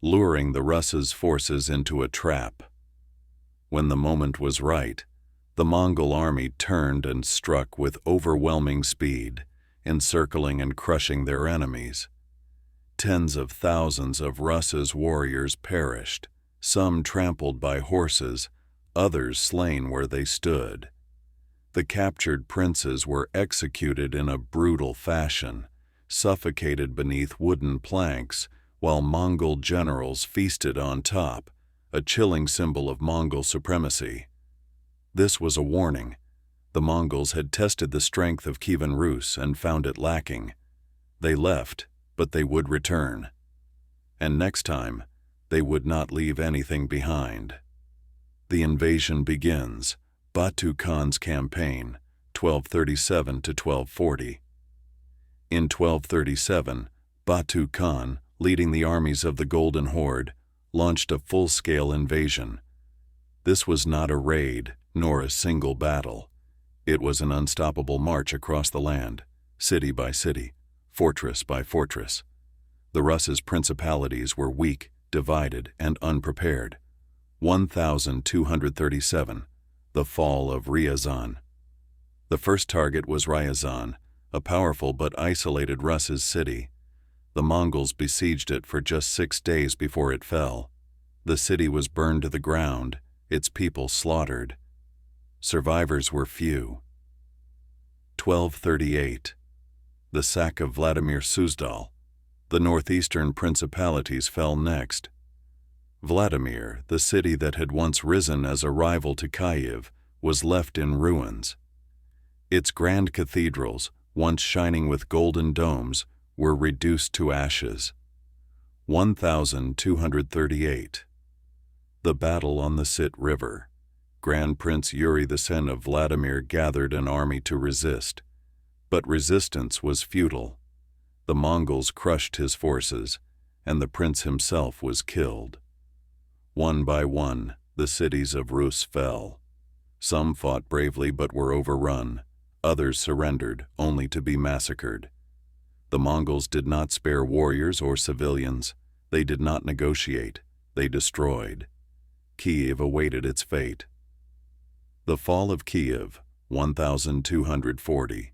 luring the Russ's forces into a trap. When the moment was right, the Mongol army turned and struck with overwhelming speed, encircling and crushing their enemies. Tens of thousands of Russ's warriors perished, some trampled by horses, others slain where they stood. The captured princes were executed in a brutal fashion, suffocated beneath wooden planks, while Mongol generals feasted on top, a chilling symbol of Mongol supremacy. This was a warning. The Mongols had tested the strength of Kievan Rus and found it lacking. They left, but they would return. And next time, they would not leave anything behind. The invasion begins. Batu Khan's campaign, 1237 to 1240. In 1237, Batu Khan, leading the armies of the Golden Horde, launched a full-scale invasion. This was not a raid, nor a single battle. It was an unstoppable march across the land, city by city, fortress by fortress. The Russ's principalities were weak, divided, and unprepared. 1237, the fall of Ryazan. The first target was Ryazan, a powerful but isolated Russ's city. The Mongols besieged it for just 6 days before it fell. The city was burned to the ground, its people slaughtered. Survivors were few. 1238. The sack of Vladimir Suzdal. The northeastern principalities fell next. Vladimir, the city that had once risen as a rival to Kyiv, was left in ruins. Its grand cathedrals, once shining with golden domes, were reduced to ashes. 1238. The battle on the Sit River. Grand Prince Yuri the son of Vladimir gathered an army to resist, but resistance was futile. The Mongols crushed his forces, and the prince himself was killed. One by one, the cities of Rus fell. Some fought bravely but were overrun. Others surrendered, only to be massacred. The Mongols did not spare warriors or civilians. They did not negotiate. They destroyed. Kyiv awaited its fate. The fall of Kyiv, 1240.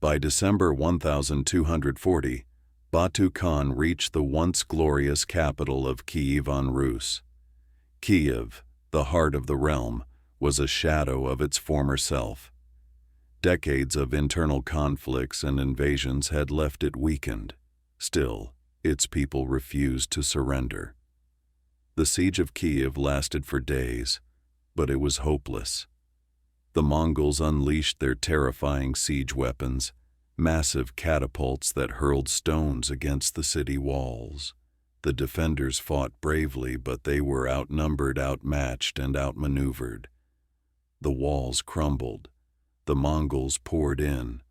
By December 1240, Batu Khan reached the once glorious capital of Kievan Rus. Kyiv, the heart of the realm, was a shadow of its former self. Decades of internal conflicts and invasions had left it weakened. Still, its people refused to surrender. The siege of Kyiv lasted for days, but it was hopeless. The Mongols unleashed their terrifying siege weapons, massive catapults that hurled stones against the city walls. The defenders fought bravely, but they were outnumbered, outmatched, and outmaneuvered. The walls crumbled. The Mongols poured in.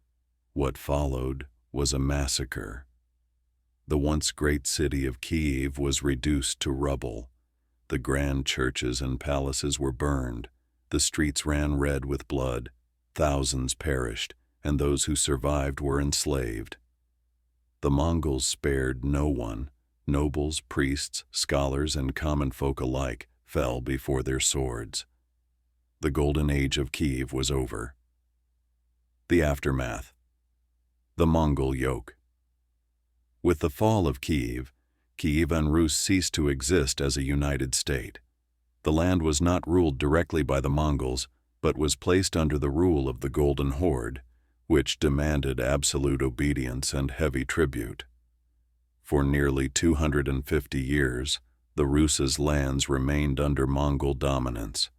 What followed was a massacre. The once great city of Kyiv was reduced to rubble. The grand churches and palaces were burned. The streets ran red with blood. Thousands perished, and those who survived were enslaved. The Mongols spared no one. Nobles, priests, scholars, and common folk alike fell before their swords. The golden age of Kyiv was over. The aftermath. The Mongol yoke. With the fall of Kyiv, Kievan Rus ceased to exist as a united state. The land was not ruled directly by the Mongols, but was placed under the rule of the Golden Horde, which demanded absolute obedience and heavy tribute. For nearly 250 years, the Rus's lands remained under Mongol dominance.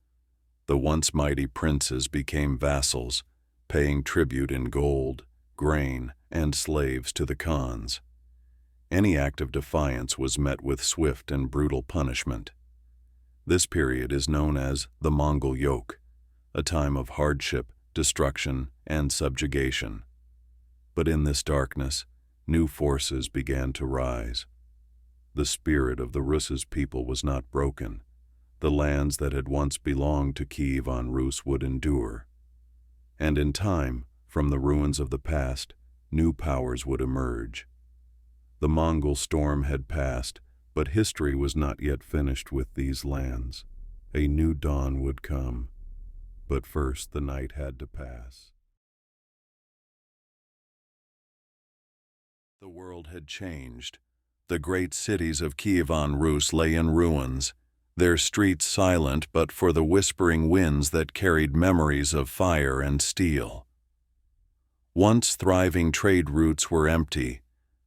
The once mighty princes became vassals, paying tribute in gold, grain, and slaves to the Khans. Any act of defiance was met with swift and brutal punishment. This period is known as the Mongol yoke, a time of hardship, destruction, and subjugation. But in this darkness, new forces began to rise. The spirit of the Rus's people was not broken. The lands that had once belonged to Kievan Rus would endure. And in time, from the ruins of the past, new powers would emerge. The Mongol storm had passed, but history was not yet finished with these lands. A new dawn would come, but first the night had to pass. The world had changed. The great cities of Kievan Rus lay in ruins, their streets silent but for the whispering winds that carried memories of fire and steel. Once thriving trade routes were empty,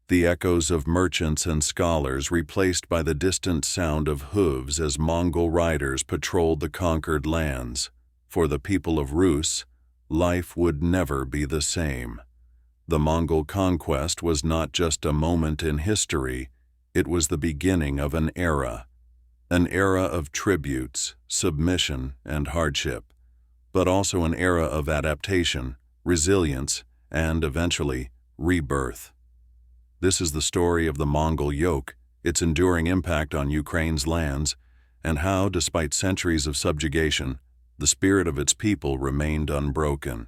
the echoes of merchants and scholars replaced by the distant sound of hooves as Mongol riders patrolled the conquered lands. For the people of Rus, life would never be the same. The Mongol conquest was not just a moment in history, it was the beginning of an era of tributes, submission, and hardship, but also an era of adaptation, resilience, and eventually, rebirth. This is the story of the Mongol yoke, its enduring impact on Ukraine's lands, and how, despite centuries of subjugation, the spirit of its people remained unbroken.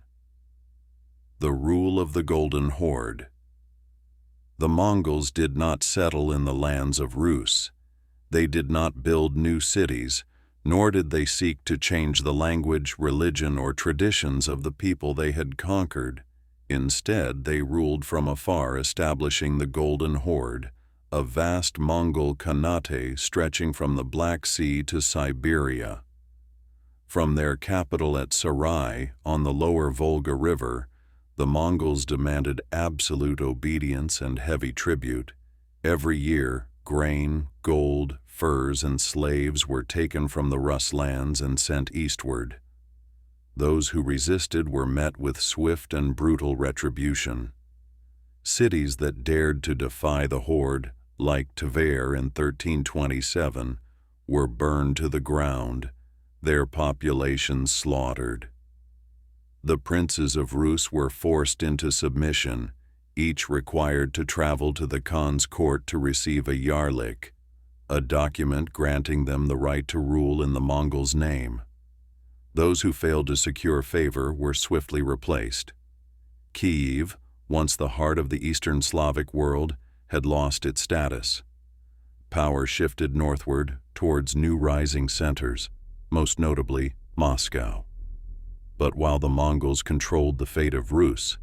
The rule of the Golden Horde. The Mongols did not settle in the lands of Rus. They did not build new cities, nor did they seek to change the language, religion, or traditions of the people they had conquered. Instead, they ruled from afar, establishing the Golden Horde, a vast Mongol Khanate stretching from the Black Sea to Siberia. From their capital at Sarai, on the lower Volga River, the Mongols demanded absolute obedience and heavy tribute. Every year, grain, gold, furs and slaves were taken from the Rus lands and sent eastward. Those who resisted were met with swift and brutal retribution. Cities that dared to defy the horde, like Tver in 1327, were burned to the ground, their populations slaughtered. The princes of Rus were forced into submission, each required to travel to the Khan's court to receive a yarlik, a document granting them the right to rule in the Mongols' name. Those who failed to secure favor were swiftly replaced. Kyiv, once the heart of the Eastern Slavic world, had lost its status. Power shifted northward towards new rising centers, most notably Moscow. But while the Mongols controlled the fate of Rus,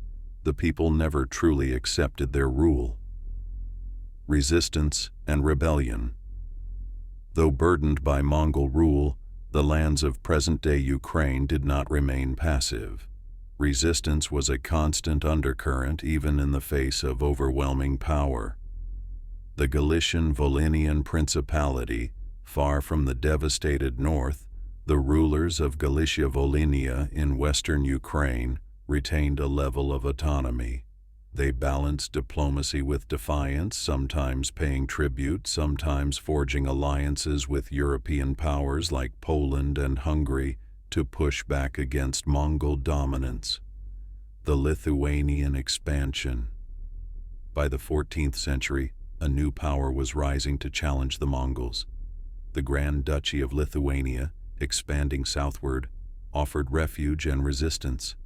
the people never truly accepted their rule. Resistance and rebellion. Though burdened by Mongol rule, the lands of present-day Ukraine did not remain passive. Resistance was a constant undercurrent even in the face of overwhelming power. The Galician-Volhynian Principality, far from the devastated north, the rulers of Galicia-Volhynia in western Ukraine retained a level of autonomy. They balanced diplomacy with defiance, sometimes paying tribute, sometimes forging alliances with European powers like Poland and Hungary to push back against Mongol dominance. The Lithuanian expansion. By the 14th century, a new power was rising to challenge the Mongols. The Grand Duchy of Lithuania, expanding southward, offered refuge and resistance.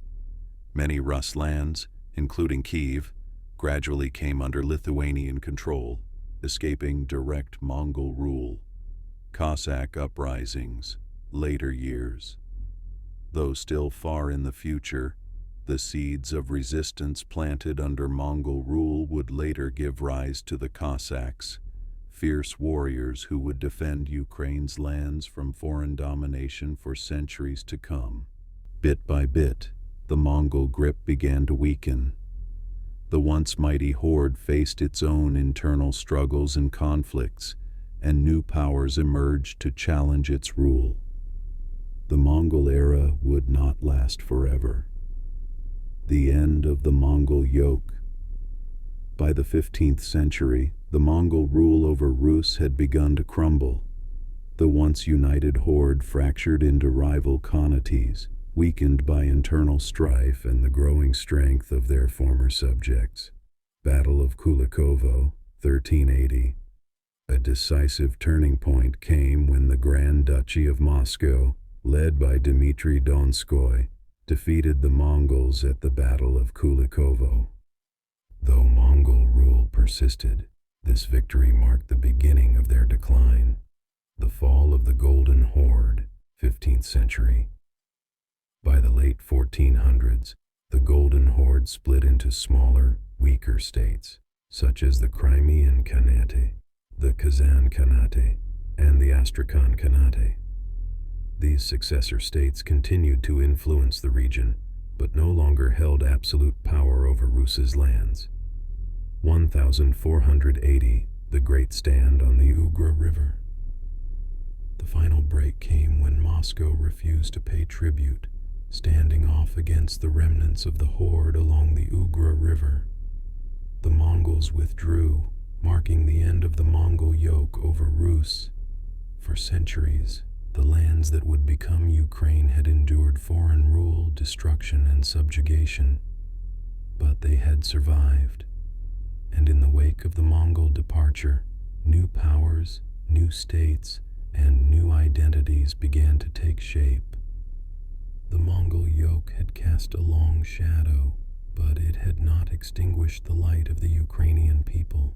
Many Rus lands, including Kyiv, gradually came under Lithuanian control, escaping direct Mongol rule. Cossack uprisings, later years. Though still far in the future, the seeds of resistance planted under Mongol rule would later give rise to the Cossacks, fierce warriors who would defend Ukraine's lands from foreign domination for centuries to come. Bit by bit, the Mongol grip began to weaken. The once mighty horde faced its own internal struggles and conflicts, and new powers emerged to challenge its rule. The Mongol era would not last forever. The end of the Mongol yoke. By the 15th century, the Mongol rule over Rus had begun to crumble. The once united horde fractured into rival khanates, weakened by internal strife and the growing strength of their former subjects. Battle of Kulikovo, 1380. A decisive turning point came when the Grand Duchy of Moscow, led by Dmitry Donskoy, defeated the Mongols at the Battle of Kulikovo. Though Mongol rule persisted, this victory marked the beginning of their decline. The fall of the Golden Horde, 15th century. By the late 1400s, the Golden Horde split into smaller, weaker states, such as the Crimean Khanate, the Kazan Khanate, and the Astrakhan Khanate. These successor states continued to influence the region, but no longer held absolute power over Rus's lands. 1480, the Great Stand on the Ugra River. The final break came when Moscow refused to pay tribute, standing off against the remnants of the horde along the Ugra River. The Mongols withdrew, marking the end of the Mongol yoke over Rus. For centuries, the lands that would become Ukraine had endured foreign rule, destruction, and subjugation. But they had survived, and in the wake of the Mongol departure, new powers, new states, and new identities began to take shape. The Mongol yoke had cast a long shadow, but it had not extinguished the light of the Ukrainian people.